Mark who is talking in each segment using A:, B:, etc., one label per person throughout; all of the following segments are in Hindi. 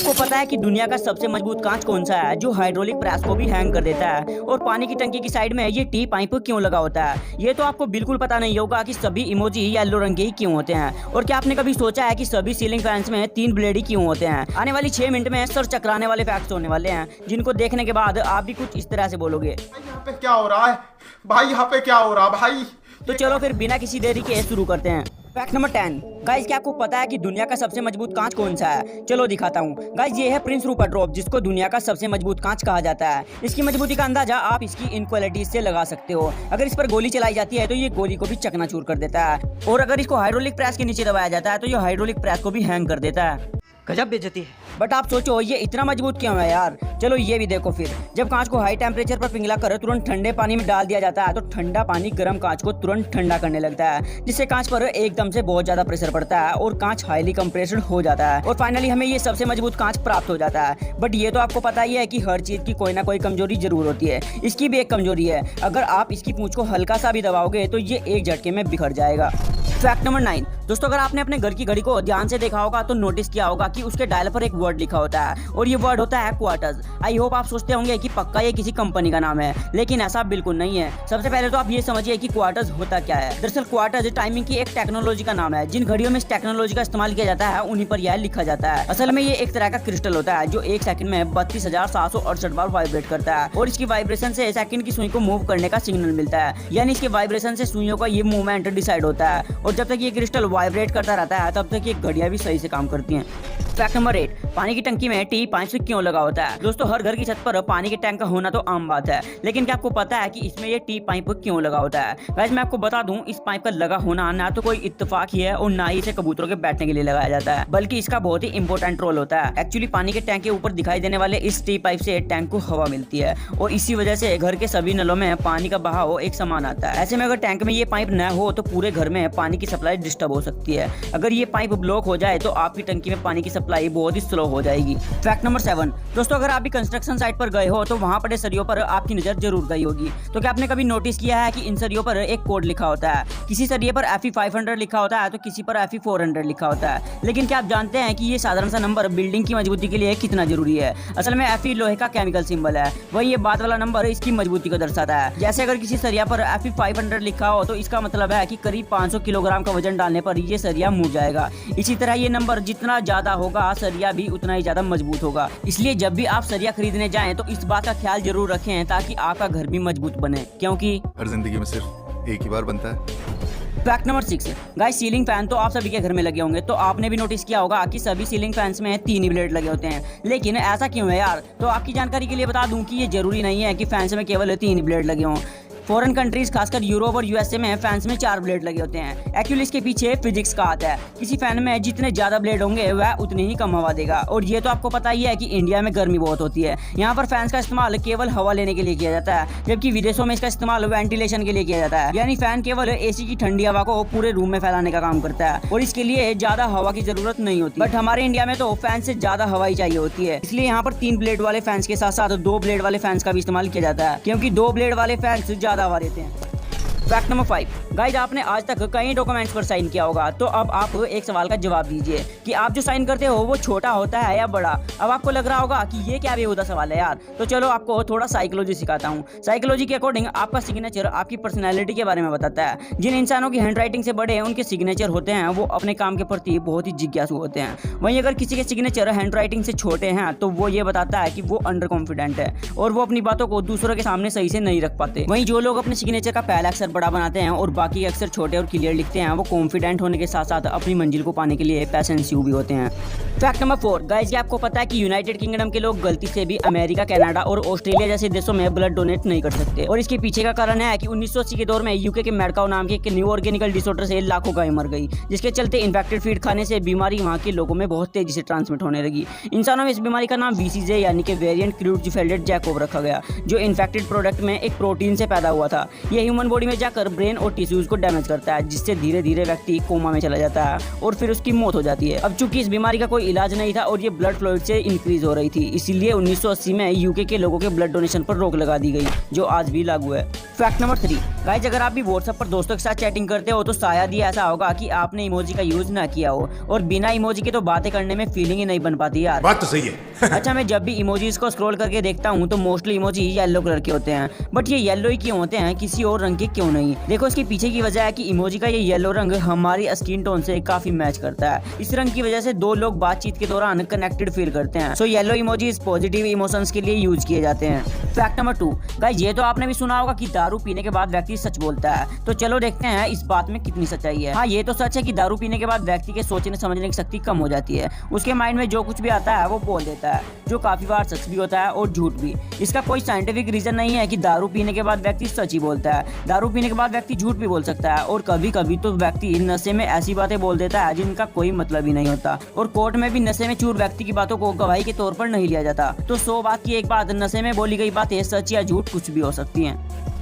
A: आपको पता है कि दुनिया का सबसे मजबूत कांच कौन सा है जो हाइड्रोलिक प्रेस को भी हैंग कर देता है? और पानी की टंकी की साइड में ये टी पाइप क्यों लगा होता है? ये तो आपको बिल्कुल पता नहीं होगा कि सभी इमोजी येलो रंग के ही क्यों होते हैं। और क्या आपने कभी सोचा है कि सभी सीलिंग फैंस में 3 ब्लेड ही क्यों होते हैं? आने वाली 6 मिनट में सर चकराने वाले फैक्ट्स होने वाले हैं, जिनको देखने के बाद आप भी कुछ इस तरह से बोलोगे,
B: यहाँ पे क्या हो रहा है भाई, यहाँ पे क्या हो रहा है भाई।
A: तो चलो फिर बिना किसी देरी के शुरू करते हैं। Fact number 10। गाइस, क्या आपको पता है कि दुनिया का सबसे मजबूत कांच कौन सा है? चलो दिखाता हूँ। गाइस, ये है प्रिंस रूपर्ट ड्रॉप, जिसको दुनिया का सबसे मजबूत कांच कहा जाता है। इसकी मजबूती का अंदाजा आप इसकी इनक्वालिटी से लगा सकते हो। अगर इस पर गोली चलाई जाती है तो ये गोली को भी चकनाचूर कर देता है, और अगर इसको हाइड्रोलिक प्रेस के नीचे दबाया जाता है तो ये हाइड्रोलिक प्रेस को भी हैंग कर देता है।
C: गजब बेइज्जती है।
A: बट आप सोचो ये इतना मजबूत क्यों है यार? चलो ये भी देखो फिर। जब कांच को हाई टेम्परेचर पर पिघला कर तुरंत ठंडे पानी में डाल दिया जाता है तो ठंडा पानी गर्म कांच को तुरंत ठंडा करने लगता है, जिससे कांच पर एकदम से बहुत ज्यादा प्रेशर पड़ता है और कांच हाईली कंप्रेस्ड हो जाता है, और फाइनली हमें ये सबसे मजबूत कांच प्राप्त हो जाता है। बट ये तो आपको पता ही है कि हर चीज की कोई ना कोई कमजोरी जरूर होती है। इसकी भी एक कमजोरी है, अगर आप इसकी पूंछ को हल्का सा भी दबाओगे तो ये एक झटके में बिखर जाएगा। Fact number 9। दोस्तों, अगर आपने अपने घर की घड़ी को ध्यान से देखा होगा तो नोटिस किया होगा कि उसके डायल पर एक वर्ड लिखा होता है, और ये वर्ड होता है क्वार्टर्स। आई होप आप सोचते होंगे कि पक्का ये किसी कंपनी का नाम है, लेकिन ऐसा बिल्कुल नहीं है। सबसे पहले तो आप ये समझिए कि क्वार्टर्स होता क्या है। दरअसल क्वार्टर्स टाइमिंग की एक टेक्नोलॉजी का नाम है। जिन घड़ियों में इस टेक्नोलॉजी का इस्तेमाल किया जाता है उन्हीं पर यह लिखा जाता है। असल में ये एक तरह का क्रिस्टल होता है जो एक सेकंड में 32,768 बार वाइब्रेट करता है, और इसकी वाइब्रेशन से सेकंड की सुई को मूव करने का सिग्नल मिलता है। यानी इसके वाइब्रेशन से सुइयों का ये मूवमेंट डिसाइड होता है, और जब तक ये क्रिस्टल वाइब्रेट करता रहता है तब तक ये घड़ियां भी सही से काम करती हैं। Fact number 8। पानी की टंकी में टी पाइप से क्यों लगा होता है? दोस्तों, हर घर की छत पर पानी के टैंक का होना तो आम बात है, लेकिन क्या आपको पता है कि इसमें ये टी पाइप क्यों लगा होता है? गाइस, मैं आपको बता दूं, इस पाइप का लगा होना ना तो कोई इत्तेफाक ही है और ना ही इसे कबूतरों के बैठने के लिए लगाया जाता है, बल्कि इसका बहुत ही इंपॉर्टेंट रोल होता है। एक्चुअली पानी के टैंक के ऊपर दिखाई देने वाले इस टी पाइप से टैंक को हवा मिलती है, और इसी वजह से घर के सभी नलों में पानी का बहाव एक समान आता है। ऐसे में अगर टैंक में ये पाइप न हो तो पूरे घर में पानी की सप्लाई डिस्टर्ब हो सकती है। अगर ये पाइप ब्लॉक हो जाए तो आपकी टंकी में पानी की सप्लाई बहुत ही स्लो हो जाएगी। Fact number 7। दोस्तों, अगर आप भी कंस्ट्रक्शन साइट पर गए हो तो वहां पड़े सरियों पर आपकी नजर जरूर गई होगी। तो क्या आपने कभी नोटिस किया है कि इन सरियों पर एक कोड लिखा होता है? किसी सरिये पर FE 500 लिखा होता है तो किसी पर FE 400 लिखा होता है। लेकिन क्या आप जानते हैं कि ये साधारण सा नंबर बिल्डिंग की मजबूती के लिए कितना जरूरी है? असल में FE लोहे का केमिकल सिंबल है, वही ये बाद वाला नंबर इसकी मजबूती को दर्शाता है। जैसे अगर किसी सरिया पर FE 500 लिखा हो तो इसका मतलब है कि करीब 500 किलोग्राम का वजन डालने पर ये सरिया मुड़ जाएगा। इसी तरह ये नंबर जितना ज्यादा होगा सरिया भी उतना ही ज्यादा मजबूत होगा। इसलिए जब भी आप सरिया खरीदने जाएं तो इस बात का ख्याल जरूर रखें ताकि आपका घर भी मजबूत बने, क्योंकि
D: हर जिंदगी में सिर्फ एक ही बार बनता है।
A: Fact number 6। Guys, ceiling fan तो आप सभी के घर में लगे होंगे, तो आपने भी नोटिस किया होगा कि सभी सीलिंग फैंस में 3 ही ब्लेड लगे होते हैं। लेकिन ऐसा क्यों है यार? तो आपकी जानकारी के लिए बता दूं कि ये जरूरी नहीं है कि फैंस में केवल 3 ब्लेड लगे हों। फॉरेन कंट्रीज खासकर यूरोप और USA में फैंस में 4 ब्लेड लगे होते हैं। एक्चुअली इसके पीछे फिजिक्स का हाथ है। किसी फैन में जितने ज्यादा ब्लेड होंगे वह उतनी ही कम हवा देगा, और ये तो आपको पता ही है कि इंडिया में गर्मी बहुत होती है। यहाँ पर फैंस का इस्तेमाल केवल हवा लेने के लिए किया जाता है, जबकि विदेशों में इसका इस्तेमाल वेंटिलेशन के लिए किया जाता है। यानी फैन केवल AC की ठंडी हवा को पूरे रूम में फैलाने का काम करता है, और इसके लिए ज्यादा हवा की जरूरत नहीं होती। बट हमारे इंडिया में तो फैन से ज्यादा हवा ही चाहिए होती है, इसलिए यहाँ पर 3 ब्लेड वाले फैंस के साथ साथ 2 ब्लेड वाले फैंस का भी इस्तेमाल किया जाता है, क्योंकि 2 ब्लेड वाले फैंस ज्यादा हवा देते हैं। Fact number 5। गाइज, आपने आज तक कई डॉक्यूमेंट्स पर साइन किया होगा, तो अब आप एक सवाल का जवाब दीजिए कि आप जो साइन करते हो वो छोटा होता है या बड़ा? अब आपको लग रहा होगा कि ये क्या बेहुदा सवाल है यार, तो चलो आपको थोड़ा साइकोलॉजी सिखाता हूँ। साइकोलॉजी के अकॉर्डिंग आपका सिग्नेचर आपकी पर्सनैलिटी के बारे में बताता है। जिन इंसानों की हैंडराइटिंग से बड़े उनके सिग्नेचर होते हैं वो अपने काम के प्रति बहुत ही जिज्ञासु होते हैं। वहीं अगर किसी के सिग्नेचर हैंडराइटिंग से छोटे हैं तो वो ये बताता है कि वो अंडर कॉन्फिडेंट है और वो अपनी बातों को दूसरों के सामने सही से नहीं रख पाते। वहीं जो लोग अपने सिग्नेचर का पहला अक्षर बड़ा बनाते हैं और बाकी अक्सर छोटे और क्लियर लिखते हैं, वो कॉन्फिडेंट होने के साथ साथ अपनी मंजिल को पाने के लिए पैशनेसिव भी होते हैं। Fact number 4। गाइस, ये आपको पता है कि यूनाइटेड किंगडम के लोग गलती से भी अमेरिका, कनाडा और ऑस्ट्रेलिया जैसे देशों में ब्लड डोनेट नहीं कर सकते, और इसके पीछे का कारण है कि 1980 के दौर में यूके के मेडकाउ नाम के एक न्यू ऑर्गेनिकल डिसऑर्डर से लाखों गायें मर गई, जिसके चलते इन्फेक्टेड फीड खाने से बीमारी वहाँ के लोगों में बहुत तेजी से ट्रांसमिट होने लगी। इंसानों में इस बीमारी का नाम VCJ यानी कि वेरिएंट क्रूटजीफेल्डेड जैकोब रखा गया, जो इन्फेक्टेड प्रोडक्ट में एक प्रोटीन से पैदा हुआ था। यह ह्यूमन बॉडी में जाकर ब्रेन और टिश्यू टिश्यूज को डैमेज करता है, जिससे धीरे धीरे व्यक्ति कोमा में चला जाता है और फिर उसकी मौत हो जाती है। अब चूंकि इस बीमारी का कोई इलाज नहीं था और ये ब्लड फ्लो से इंक्रीज हो रही थी, इसीलिए 1980 में यूके के लोगों के ब्लड डोनेशन पर रोक लगा दी गई, जो आज भी लागू है। फैक्ट नंबर 3, गाइस अगर आप भी व्हाट्सएप पर दोस्तों के साथ चैटिंग करते हो तो शायद ही ऐसा होगा कि आपने इमोजी का यूज ना किया हो, और बिना इमोजी के तो बातें करने में फीलिंग ही नहीं बन पाती यार।
D: बात तो सही है।
A: अच्छा, मैं जब भी इमोजीज को स्क्रॉल करके देखता हूँ तो मोस्टली इमोजी येलो कलर के होते हैं, बट ये येलो ही क्यों होते हैं, किसी और रंग के क्यों नहीं? देखो, इसके पीछे की वजह है कि इमोजी का ये येलो रंग हमारी स्किन टोन से काफी मैच करता है। इस रंग की वजह से दो लोग बातचीत के दौरान कनेक्टेड फील करते हैं। So yellow emojis positive emotions के लिए यूज किए जाते हैं। फैक्ट नंबर 2, गाइस ये तो आपने भी सुना होगा कि दारू पीने के बाद व्यक्ति सच बोलता है, तो चलो देखते हैं इस बात में कितनी सच्चाई है। हाँ, ये तो सच है कि दारू पीने के बाद व्यक्ति के सोचने समझने की शक्ति कम हो जाती है, उसके माइंड में जो कुछ भी आता है वो बोल देता है, जो काफी बार सच भी होता है और झूठ भी। इसका कोई साइंटिफिक रीजन नहीं है कि दारू पीने के बाद व्यक्ति सच ही बोलता है। दारू पीने के बाद व्यक्ति झूठ भी बोल सकता है, और कभी कभी तो व्यक्ति नशे में ऐसी बातें बोल देता है जिनका कोई मतलब ही नहीं होता, और कोर्ट में भी नशे में चूर व्यक्ति की बातों को गवाही के तौर पर नहीं लिया जाता। तो 100 बात की एक बात, नशे में बोली गई बातें सच या झूठ कुछ भी हो सकती हैं।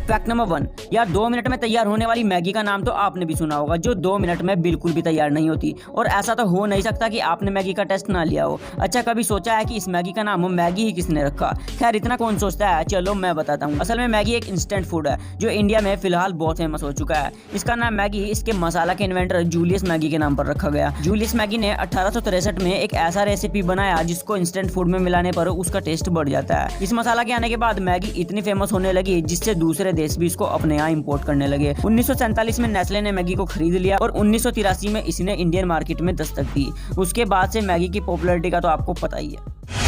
A: फैक्ट नंबर 1, यार 2 मिनट में तैयार होने वाली मैगी का नाम तो आपने भी सुना होगा, जो 2 मिनट में बिल्कुल भी तैयार नहीं होती, और ऐसा तो हो नहीं सकता कि आपने मैगी का टेस्ट ना लिया हो। अच्छा, कभी सोचा है कि इस मैगी का नाम मैगी ही किसने रखा? खैर, इतना कौन सोचता है, चलो मैं बताता हूँ। असल में मैगी एक इंस्टेंट फूड है जो इंडिया में फिलहाल बहुत फेमस हो चुका है। इसका नाम मैगी इसके मसाला के इन्वेंटर जूलियस मैगी के नाम पर रखा गया। जूलियस मैगी ने 1863 में एक ऐसा रेसिपी बनाया जिसको इंस्टेंट फूड में मिलाने पर उसका टेस्ट बढ़ जाता है। इस मसाला के आने के बाद मैगी इतनी फेमस होने लगी जिससे दूसरे देश भी इसको अपने यहाँ इंपोर्ट करने लगे। 1947 में नेस्ले ने मैगी को खरीद लिया और 1983 में इसने इंडियन मार्केट में दस्तक दी। उसके बाद से मैगी की पॉपुलैरिटी का तो आपको पता ही है।